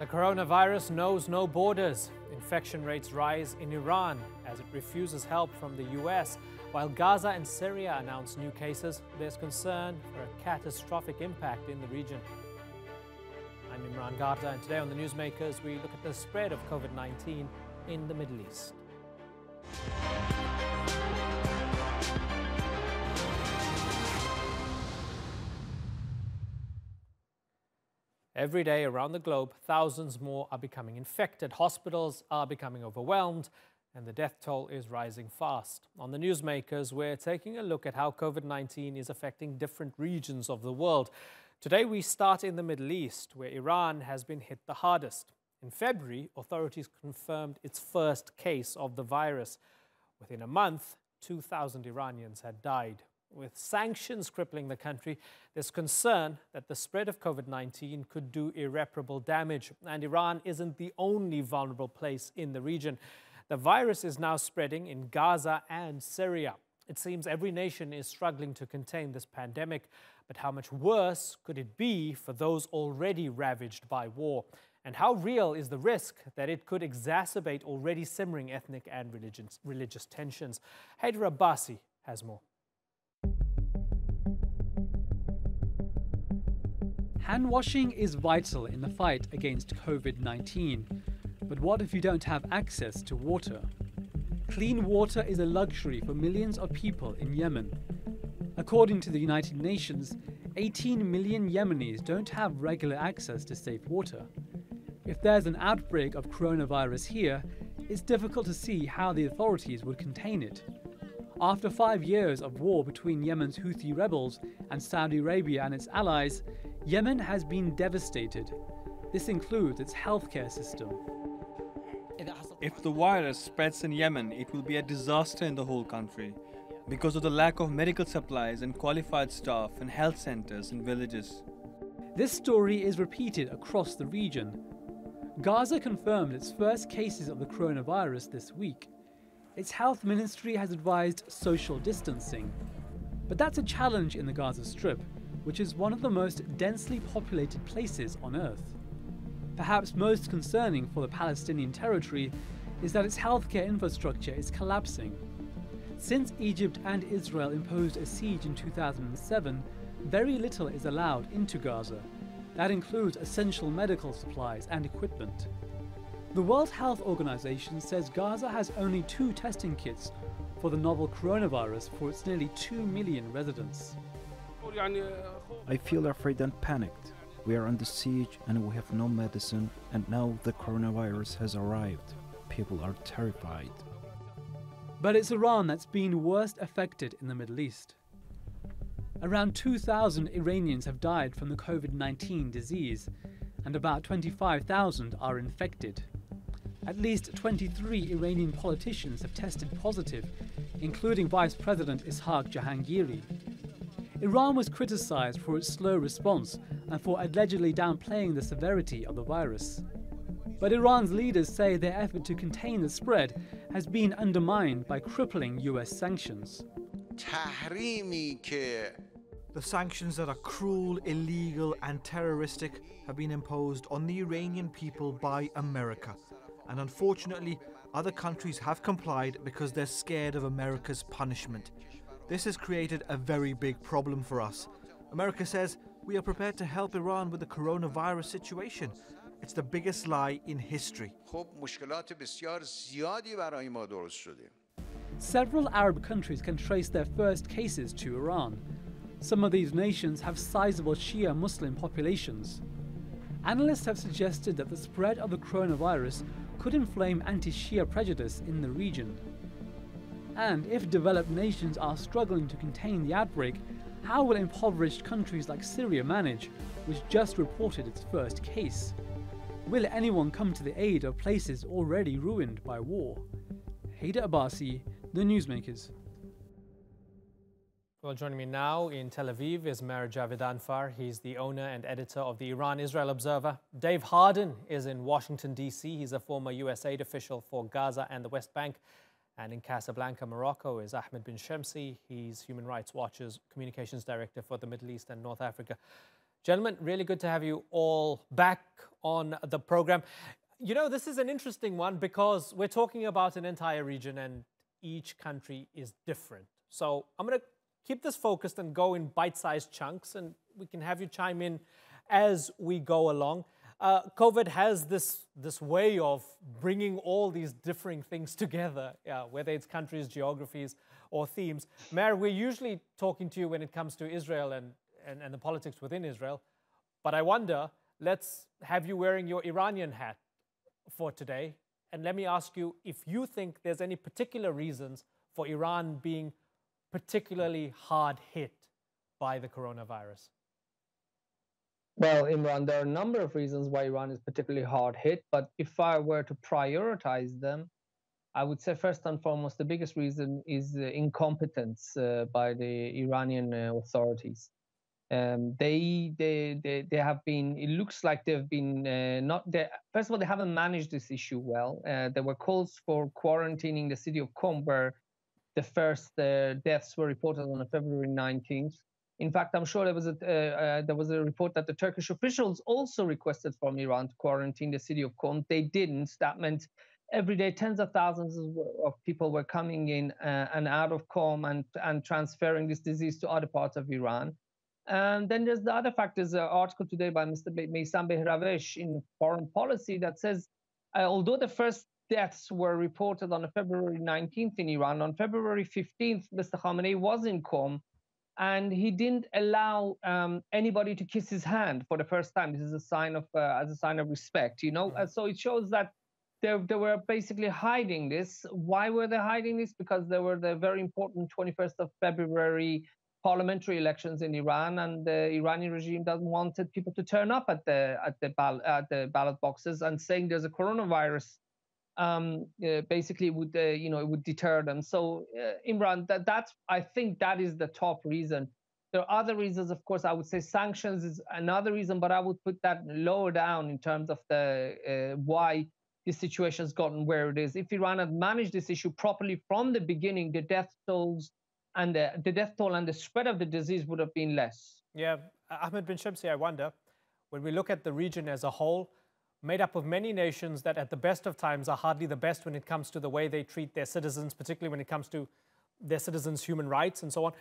The coronavirus knows no borders. Infection rates rise in Iran as it refuses help from the US. While Gaza and Syria announce new cases, there's concern for a catastrophic impact in the region. I'm Imran Garza, and today on the Newsmakers, we look at the spread of COVID-19 in the Middle East. Every day around the globe, thousands more are becoming infected. Hospitals are becoming overwhelmed, and the death toll is rising fast. On the Newsmakers, we're taking a look at how COVID-19 is affecting different regions of the world. Today, we start in the Middle East, where Iran has been hit the hardest. In February, authorities confirmed its first case of the virus. Within a month, 2,000 Iranians had died. With sanctions crippling the country, there's concern that the spread of COVID-19 could do irreparable damage. And Iran isn't the only vulnerable place in the region. The virus is now spreading in Gaza and Syria. It seems every nation is struggling to contain this pandemic. But how much worse could it be for those already ravaged by war? And how real is the risk that it could exacerbate already simmering ethnic and religious tensions? Haider Abbasi has more. Hand washing is vital in the fight against COVID-19. But what if you don't have access to water? Clean water is a luxury for millions of people in Yemen. According to the United Nations, 18 million Yemenis don't have regular access to safe water. If there's an outbreak of coronavirus here, it's difficult to see how the authorities would contain it. After 5 years of war between Yemen's Houthi rebels and Saudi Arabia and its allies, Yemen has been devastated. This includes its healthcare system. If the virus spreads in Yemen, it will be a disaster in the whole country because of the lack of medical supplies and qualified staff in health centers and villages. This story is repeated across the region. Gaza confirmed its first cases of the coronavirus this week. Its health ministry has advised social distancing. But that's a challenge in the Gaza Strip, which is one of the most densely populated places on Earth. Perhaps most concerning for the Palestinian territory is that its healthcare infrastructure is collapsing. Since Egypt and Israel imposed a siege in 2007, very little is allowed into Gaza. That includes essential medical supplies and equipment. The World Health Organization says Gaza has only 2 testing kits for the novel coronavirus for its nearly 2 million residents. I feel afraid and panicked. We are under siege and we have no medicine, and now the coronavirus has arrived. People are terrified. But it's Iran that's been worst affected in the Middle East. Around 2,000 Iranians have died from the COVID-19 disease, and about 25,000 are infected. At least 23 Iranian politicians have tested positive, including Vice President Ishaq Jahangiri. Iran was criticized for its slow response and for allegedly downplaying the severity of the virus. But Iran's leaders say their effort to contain the spread has been undermined by crippling US sanctions. The sanctions that are cruel, illegal and terroristic have been imposed on the Iranian people by America. And unfortunately, other countries have complied because they're scared of America's punishment. This has created a very big problem for us. America says we are prepared to help Iran with the coronavirus situation. It's the biggest lie in history. Several Arab countries can trace their first cases to Iran. Some of these nations have sizable Shia Muslim populations. Analysts have suggested that the spread of the coronavirus could inflame anti-Shia prejudice in the region. And if developed nations are struggling to contain the outbreak, how will impoverished countries like Syria manage, which just reported its first case? Will anyone come to the aid of places already ruined by war? Haider Abbasi, The Newsmakers. Well, joining me now in Tel Aviv is Meir Javedanfar. He's the owner and editor of the Iran-Israel Observer. Dave Harden is in Washington, D.C. He's a former USAID official for Gaza and the West Bank. And in Casablanca, Morocco, is Ahmed Benchemsi. He's Human Rights Watch's Communications Director for the Middle East and North Africa. Gentlemen, really good to have you all back on the program. You know, this is an interesting one because we're talking about an entire region and each country is different. So I'm going to keep this focused and go in bite-sized chunks, and we can have you chime in as we go along. COVID has this way of bringing all these differing things together, whether it's countries, geographies, or themes. Meir, we're usually talking to you when it comes to Israel and the politics within Israel, but I wonder, let's have you wearing your Iranian hat for today, and let me ask you if you think there's any particular reasons for Iran being particularly hard hit by the coronavirus. Well, Imran, there are a number of reasons why Iran is particularly hard hit, but if I were to prioritize them, I would say first and foremost, the biggest reason is incompetence by the Iranian authorities. They have been, it looks like they've been first of all, they haven't managed this issue well. There were calls for quarantining the city of Qom, where the first deaths were reported on February 19th. In fact, I'm sure there was a report that the Turkish officials also requested from Iran to quarantine the city of Qom. They didn't. That meant every day tens of thousands of people were coming in and out of Qom and transferring this disease to other parts of Iran. And then there's the other factors. An article today by Mr. Meir Javedanfar in Foreign Policy that says, although the first deaths were reported on February 19th in Iran, on February 15th, Mr. Khamenei was in Qom, and he didn't allow anybody to kiss his hand for the first time. This is a sign of as a sign of respect, you know. So it shows that they were basically hiding this. Why were they hiding this? Because there were the very important 21st of February parliamentary elections in Iran, and the Iranian regime doesn't want people to turn up at the ballot boxes, and saying there's a coronavirus basically would it would deter them. So Imran, that's I think that is the top reason. There are other reasons, of course. I would say sanctions is another reason, but I would put that lower down in terms of the why this situation has gotten where it is. If Iran had managed this issue properly from the beginning, the death tolls and the death toll and the spread of the disease would have been less. Yeah, Ahmed Benchemsi, I wonder, when we look at the region as a whole, made up of many nations that at the best of times are hardly the best when it comes to the way they treat their citizens, particularly when it comes to their citizens' human rights and so on.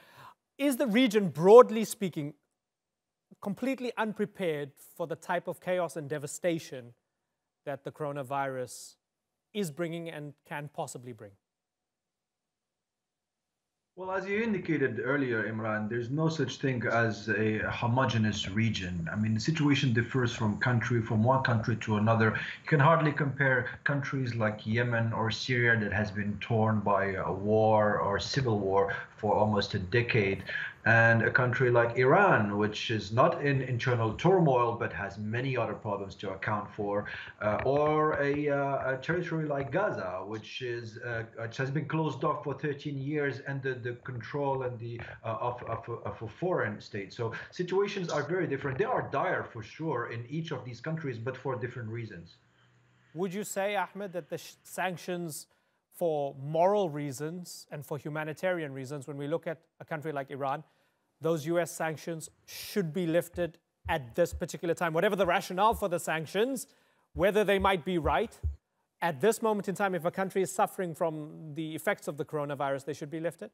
Is the region, broadly speaking, completely unprepared for the type of chaos and devastation that the coronavirus is bringing and can possibly bring? Well, as you indicated earlier, Imran, there's no such thing as a homogeneous region. I mean, the situation differs from one country to another. You can hardly compare countries like Yemen or Syria that has been torn by a war or civil war for almost a decade, and a country like Iran, which is not in internal turmoil but has many other problems to account for, or a territory like Gaza, which has been closed off for 13 years under the control and of a foreign state. So situations are very different. They are dire for sure in each of these countries, but for different reasons. Would you say, Ahmed, that the sanctions for moral reasons and for humanitarian reasons, when we look at a country like Iran, those US sanctions should be lifted at this particular time? Whatever the rationale for the sanctions, whether they might be right, at this moment in time, if a country is suffering from the effects of the coronavirus, they should be lifted?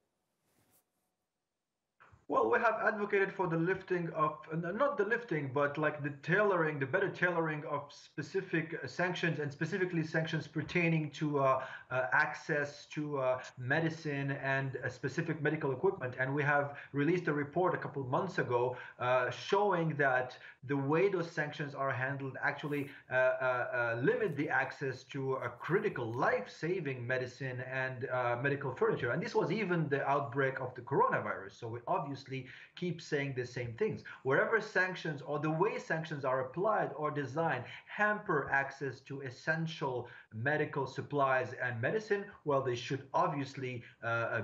Well, we have advocated for the lifting of, not the lifting, but like the tailoring, the better tailoring of specific sanctions, and specifically sanctions pertaining to access to medicine and specific medical equipment. And we have released a report a couple of months ago showing that the way those sanctions are handled actually limit the access to a critical life-saving medicine and medical furniture. And this was even the outbreak of the coronavirus. So we obviously keep saying the same things. Wherever sanctions or the way sanctions are applied or designed hamper access to essential medical supplies and medicine, well, they should obviously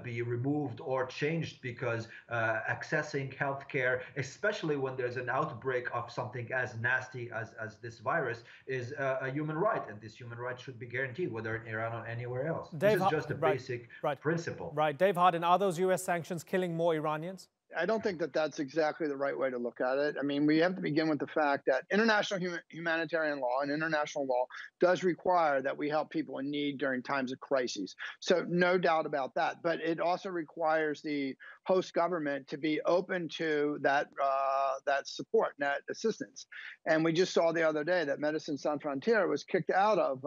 be removed or changed, because accessing healthcare, especially when there's an outbreak of something as nasty as this virus, is a human right, and this human right should be guaranteed, whether in Iran or anywhere else. This is just a basic principle. Right. Dave Harden, are those US sanctions killing more Iranians? I don't think that that's exactly the right way to look at it. I mean, we have to begin with the fact that international humanitarian law and international law does require that we help people in need during times of crises. So no doubt about that. But it also requires the host government to be open to that that support, that assistance. And we just saw the other day that Medicine Sans Frontiere was kicked out of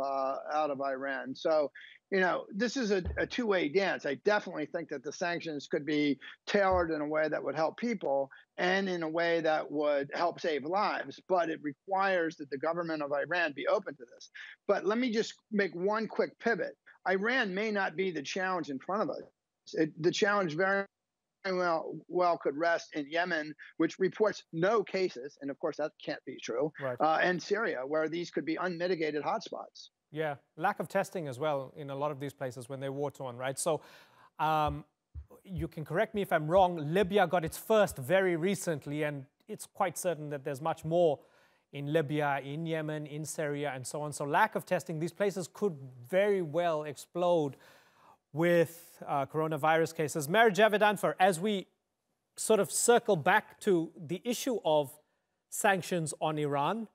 Iran. So, you know, this is a two-way dance. I definitely think that the sanctions could be tailored in a way that would help people and in a way that would help save lives. But it requires that the government of Iran be open to this. But let me just make one quick pivot. Iran may not be the challenge in front of us. The challenge very well could rest in Yemen, which reports no cases, and of course that can't be true, right. And Syria, where these could be unmitigated hotspots. Yeah, lack of testing as well in a lot of these places when they're war-torn, right? So you can correct me if I'm wrong, Libya got its first very recently, and it's quite certain that there's much more in Libya, in Yemen, in Syria, and so on. So lack of testing, these places could very well explode with coronavirus cases. Meir Javedanfar, as we sort of circle back to the issue of sanctions on Iran,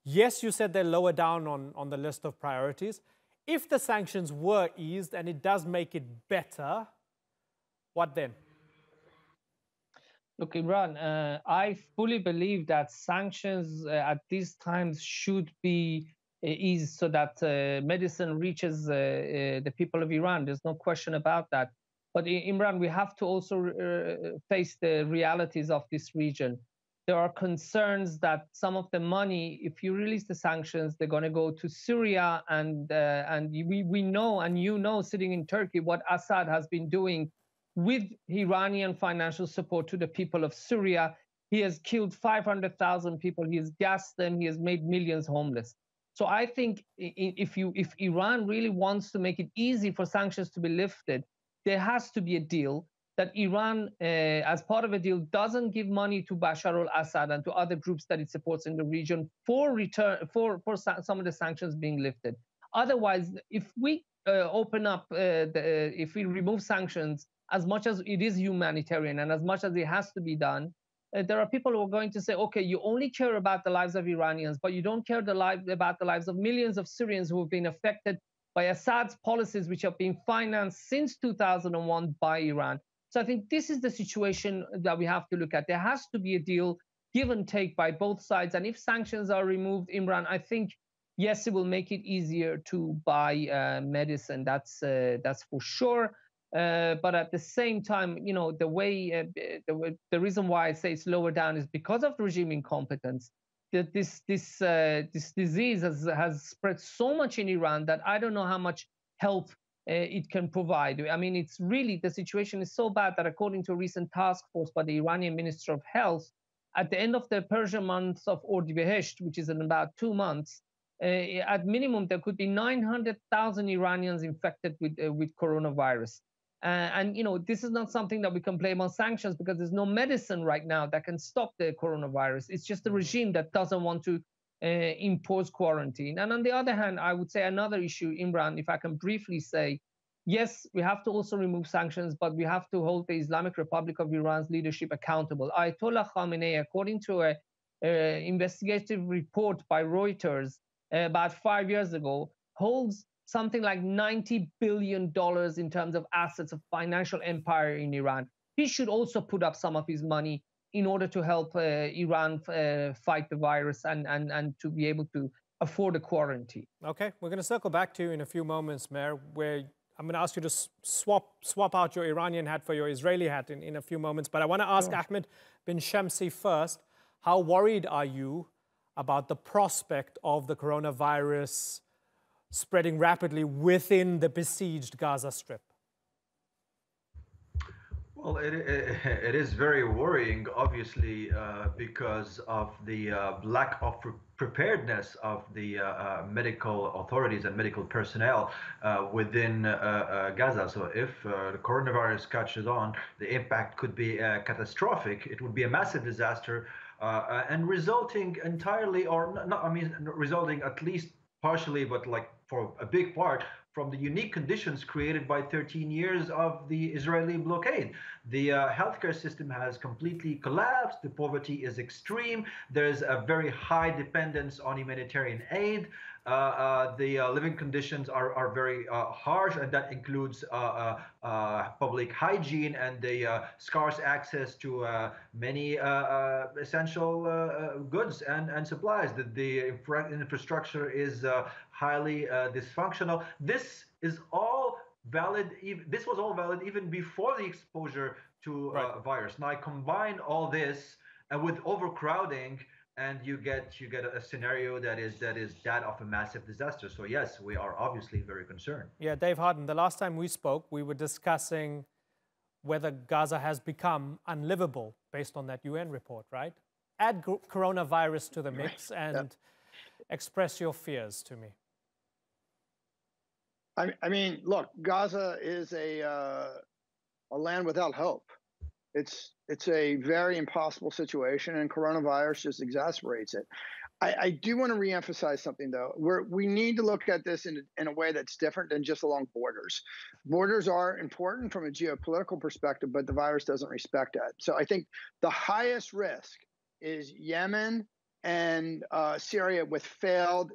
yes, you said they're lower down on the list of priorities. If the sanctions were eased and it does make it better, what then? Look, Imran, I fully believe that sanctions at these times should be eased so that medicine reaches the people of Iran. There's no question about that. But Imran, we have to also face the realities of this region. There are concerns that some of the money, if you release the sanctions, they're going to go to Syria, and we know, and you know, sitting in Turkey, what Assad has been doing with Iranian financial support to the people of Syria. He has killed 500,000 people. He has gassed them. He has made millions homeless. So I think if Iran really wants to make it easy for sanctions to be lifted, there has to be a deal that Iran, as part of a deal, doesn't give money to Bashar al-Assad and to other groups that it supports in the region for some of the sanctions being lifted. Otherwise, if we open up, if we remove sanctions, as much as it is humanitarian and as much as it has to be done, there are people who are going to say, okay, you only care about the lives of Iranians, but you don't care about the lives of millions of Syrians who have been affected by Assad's policies, which have been financed since 2001 by Iran. So I think this is the situation that we have to look at. There has to be a deal, give and take by both sides. And if sanctions are removed, Imran, I think, yes, it will make it easier to buy medicine. That's for sure. But at the same time, you know, the reason why I say it's lower down is because of regime incompetence. That this disease has spread so much in Iran that I don't know how much help it can provide. I mean, it's really, the situation is so bad that according to a recent task force by the Iranian Minister of Health, at the end of the Persian month of Ordibehesht, which is in about 2 months, at minimum, there could be 900,000 Iranians infected with coronavirus. And, you know, this is not something that we can blame on sanctions because there's no medicine right now that can stop the coronavirus. It's just the regime that doesn't want to impose quarantine. And on the other hand, I would say another issue, Imran, if I can briefly say, yes, we have to also remove sanctions, but we have to hold the Islamic Republic of Iran's leadership accountable. Ayatollah Khamenei, according to an investigative report by Reuters about 5 years ago, holds something like $90 billion in terms of assets of financial empire in Iran. He should also put up some of his money in order to help Iran fight the virus and to be able to afford a quarantine. Okay, we're going to circle back to you in a few moments, Meir, where I'm going to ask you to swap out your Iranian hat for your Israeli hat in a few moments. But I want to ask Ahmed Benchemsi first, how worried are you about the prospect of the coronavirus spreading rapidly within the besieged Gaza Strip? Well, it is very worrying, obviously, because of the lack of preparedness of the medical authorities and medical personnel within Gaza. So if the coronavirus catches on, the impact could be catastrophic. It would be a massive disaster and resulting entirely, or not, I mean, resulting at least partially, but like for a big part from the unique conditions created by 13 years of the Israeli blockade. The healthcare system has completely collapsed. The poverty is extreme. There's a very high dependence on humanitarian aid. The living conditions are very harsh, and that includes public hygiene and the scarce access to many essential goods and supplies. The infrastructure is highly dysfunctional. This is all valid. This was all valid even before the exposure to virus. Now I combine all this with overcrowding, and you get a scenario that is that of a massive disaster. So yes, we are obviously very concerned. Yeah, Dave Harden, the last time we spoke, we were discussing whether Gaza has become unlivable based on that UN report, right? Add coronavirus to the mix and express your fears to me. I mean, look, Gaza is a land without hope. It's a very impossible situation, and coronavirus just exacerbates it. I do want to reemphasize something, though. We need to look at this in a way that's different than just along borders. Borders are important from a geopolitical perspective, but the virus doesn't respect that. So I think the highest risk is Yemen and Syria with failed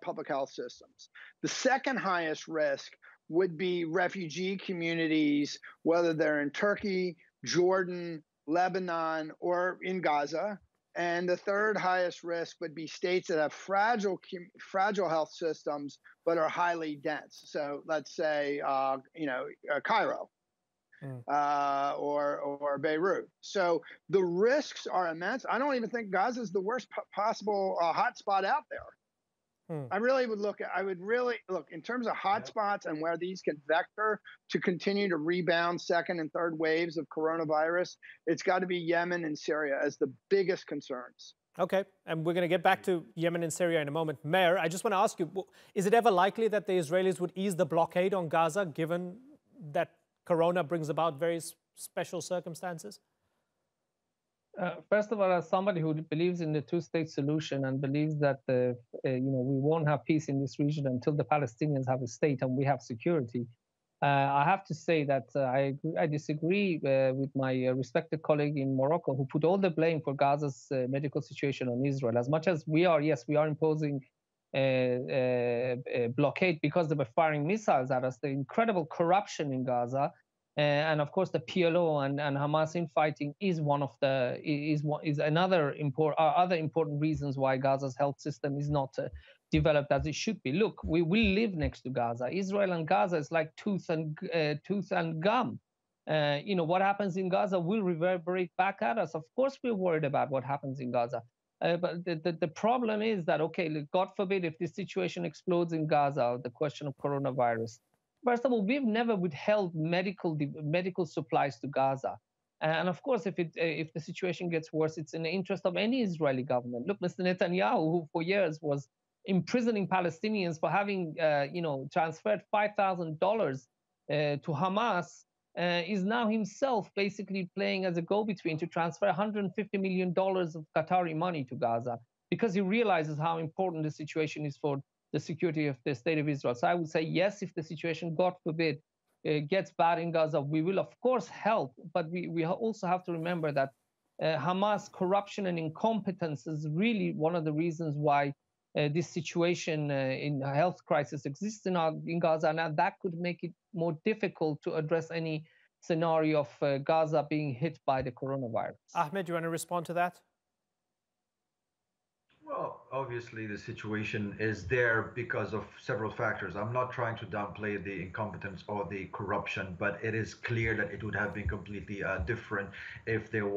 public health systems. The second highest risk would be refugee communities, whether they're in Turkey, Jordan, Lebanon, or in Gaza. And the third highest risk would be states that have fragile health systems but are highly dense. So let's say, Cairo or Beirut. So the risks are immense. I don't even think Gaza is the worst possible hotspot out there. I would really look in terms of hotspots and where these can vector to continue to rebound second and third waves of coronavirus. It's got to be Yemen and Syria as the biggest concerns. Okay, and we're going to get back to Yemen and Syria in a moment. Meir, I just want to ask you, is it ever likely that the Israelis would ease the blockade on Gaza, given that corona brings about very special circumstances? First of all, as somebody who believes in the two-state solution and believes that we won't have peace in this region until the Palestinians have a state and we have security, I have to say that I disagree with my respected colleague in Morocco, who put all the blame for Gaza's medical situation on Israel. As much as we are imposing a blockade because they were firing missiles at us, the incredible corruption in Gaza. And of course, the PLO and Hamas infighting is other important reasons why Gaza's health system is not developed as it should be. Look, we live next to Gaza. Israel and Gaza is like tooth and gum. What happens in Gaza will reverberate back at us. Of course, we're worried about what happens in Gaza. But the problem is that, okay, God forbid if this situation explodes in Gaza, the question of coronavirus. First of all, we've never withheld medical supplies to Gaza. And of course, if the situation gets worse, it's in the interest of any Israeli government. Look, Mr. Netanyahu, who for years was imprisoning Palestinians for having, transferred $5,000 to Hamas, is now himself basically playing as a go-between to transfer $150 million of Qatari money to Gaza because he realizes how important the situation is for the security of the state of Israel. So I would say, yes, if the situation, God forbid, gets bad in Gaza, we will, of course, help. But we also have to remember that Hamas corruption and incompetence is really one of the reasons why this situation in a health crisis exists in Gaza. And that could make it more difficult to address any scenario of Gaza being hit by the coronavirus. Ahmed, do you want to respond to that? Well, obviously the situation is there because of several factors. I'm not trying to downplay the incompetence or the corruption, but it is clear that it would have been completely different if there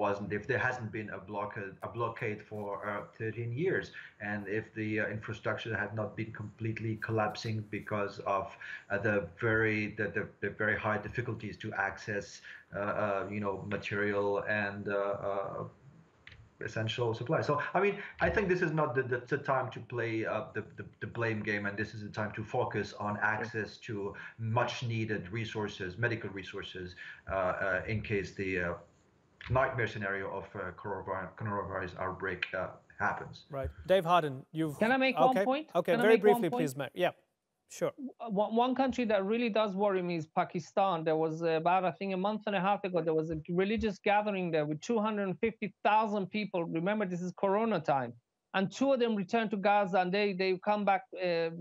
hasn't been a blockade for 13 years, and if the infrastructure had not been completely collapsing because of the very high difficulties to access material and essential supplies. So, I mean, I think this is not the time to play the blame game, and this is the time to focus on access to much needed resources, medical resources, in case the nightmare scenario of coronavirus outbreak happens. Right. Dave Harden, Can I make one point? Okay, very briefly, please, Matt. Yeah. Sure. One country that really does worry me is Pakistan. There was about, I think, a month and a half ago, there was a religious gathering there with 250,000 people. Remember, this is Corona time. And 2 of them returned to Gaza, and they come back, they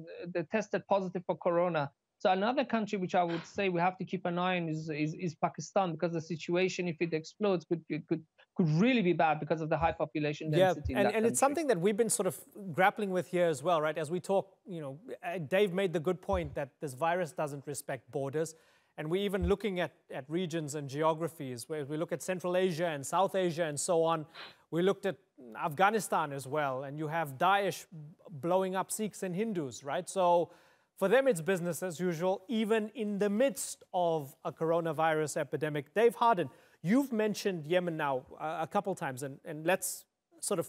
tested positive for Corona. So another country which I would say we have to keep an eye on is Pakistan, because the situation, if it explodes, could really be bad because of the high population density. Yeah, and it's something that we've been sort of grappling with here as well, right? As we talk, you know, Dave made the good point that this virus doesn't respect borders. And we're even looking at regions and geographies, where we look at Central Asia and South Asia and so on. We looked at Afghanistan as well, and you have Daesh blowing up Sikhs and Hindus, right? So for them, it's business as usual, even in the midst of a coronavirus epidemic. Dave Harden, you've mentioned Yemen now a couple times, and let's sort of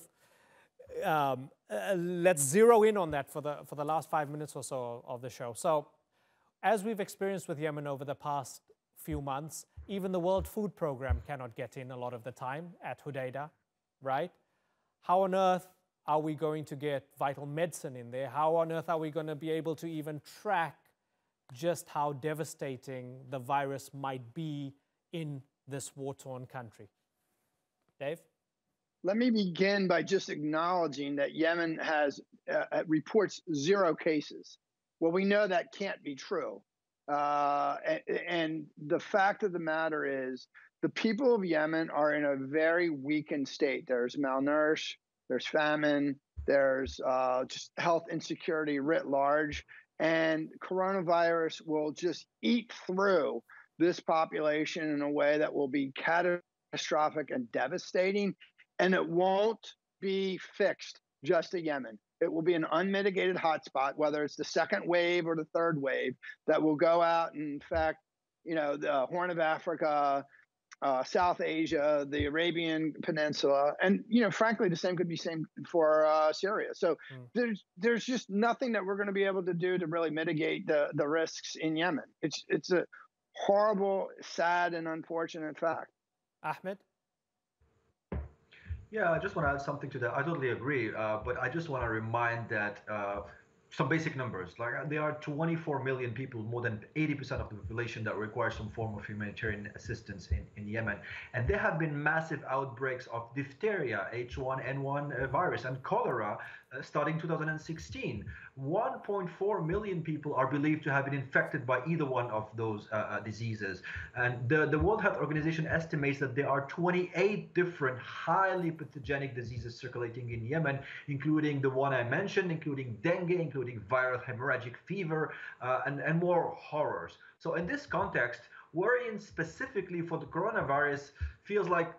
let's zero in on that for the last 5 minutes or so of the show. So, as we've experienced with Yemen over the past few months, even the World Food Programme cannot get in a lot of the time at Hodeidah, right? How on earth are we going to get vital medicine in there? How on earth are we going to be able to even track just how devastating the virus might be in this war-torn country? Dave? Let me begin by just acknowledging that Yemen has reports 0 cases. Well, we know that can't be true. And the fact of the matter is, the people of Yemen are in a very weakened state. There's malnourished, there's famine, there's just health insecurity writ large, and coronavirus will just eat through this population in a way that will be catastrophic and devastating, and it won't be fixed just to Yemen. It will be an unmitigated hotspot, whether it's the second wave or the third wave, that will go out and infect, you know, the Horn of Africa, South Asia, the Arabian Peninsula, and, you know, frankly, the same could be same for Syria. So there's just nothing that we're going to be able to do to really mitigate the risks in Yemen. It's a horrible, sad, and unfortunate fact. Ahmed? Yeah, I just want to add something to that. I totally agree, but I just want to remind that some basic numbers. Like, there are 24 million people, more than 80% of the population, that require some form of humanitarian assistance in Yemen. And there have been massive outbreaks of diphtheria, H1N1 virus, and cholera starting 2016. 1.4 million people are believed to have been infected by either one of those diseases. And the World Health Organization estimates that there are 28 different highly pathogenic diseases circulating in Yemen, including the one I mentioned, including dengue, including viral hemorrhagic fever, and more horrors. So in this context, worrying specifically for the coronavirus feels like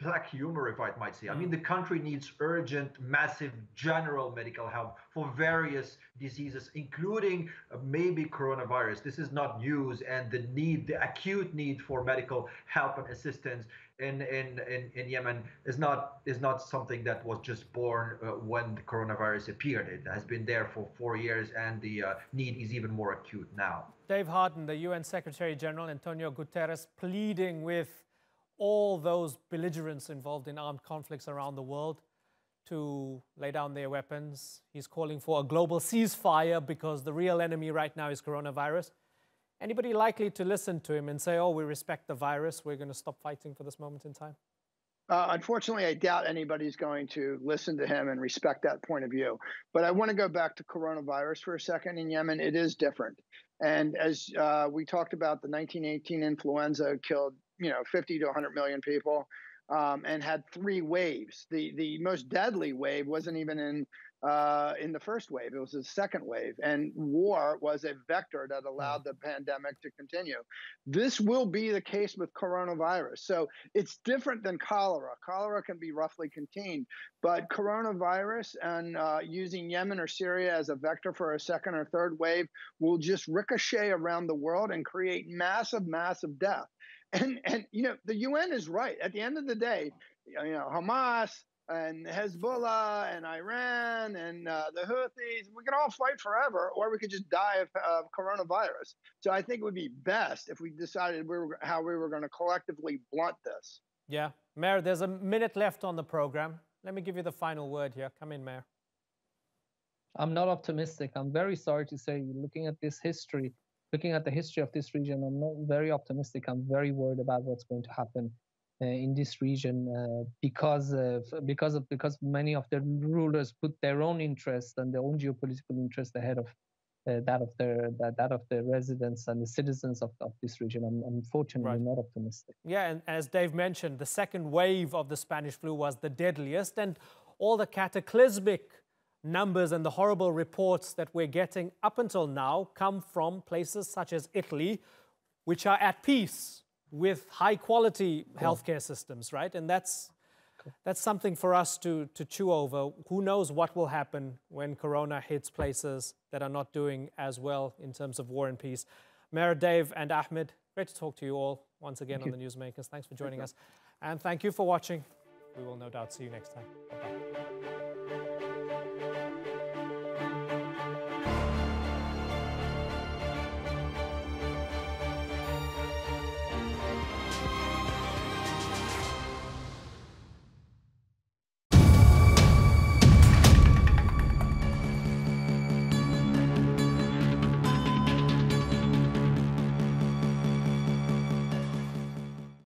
black humor, if I might say. I mean, the country needs urgent, massive general medical help for various diseases, including maybe coronavirus. This is not news, and the acute need for medical help and assistance in Yemen is not something that was just born when the coronavirus appeared. It has been there for 4 years, and the need is even more acute now. Dave Harden, the UN Secretary General Antonio Guterres, pleading with all those belligerents involved in armed conflicts around the world to lay down their weapons. He's calling for a global ceasefire because the real enemy right now is coronavirus. Anybody likely to listen to him and say, oh, we respect the virus, we're going to stop fighting for this moment in time? Unfortunately, I doubt anybody's going to listen to him and respect that point of view. But I want to go back to coronavirus for a second. In Yemen, it is different. And as we talked about, the 1918 influenza killed 50 to 100 million people, and had 3 waves. The most deadly wave wasn't even in the first wave. It was the second wave. And war was a vector that allowed the pandemic to continue. This will be the case with coronavirus. So it's different than cholera. Cholera can be roughly contained, but coronavirus and using Yemen or Syria as a vector for a second or third wave will just ricochet around the world and create massive, massive death. And the UN is right. At the end of the day, Hamas and Hezbollah and Iran and the Houthis, we can all fight forever, or we could just die of coronavirus. So I think it would be best if we decided how we were going to collectively blunt this. Yeah. Meir, there's a minute left on the program. Let me give you the final word here. Come in, Meir. I'm not optimistic. I'm very sorry to say, looking at the history of this region, I'm not very optimistic. I'm very worried about what's going to happen in this region because many of the rulers put their own interests and their own geopolitical interests ahead of that of the residents and the citizens of this region. I'm unfortunately not optimistic. Yeah, and as Dave mentioned, the second wave of the Spanish flu was the deadliest, and all the cataclysmic numbers and the horrible reports that we're getting up until now come from places such as Italy, which are at peace with high-quality healthcare systems, right? And that's something for us to chew over. Who knows what will happen when Corona hits places that are not doing as well in terms of war and peace. Meir, Dave, and Ahmed, great to talk to you all once again on the Newsmakers. Thanks for joining us. And thank you for watching. We will no doubt see you next time. Bye-bye.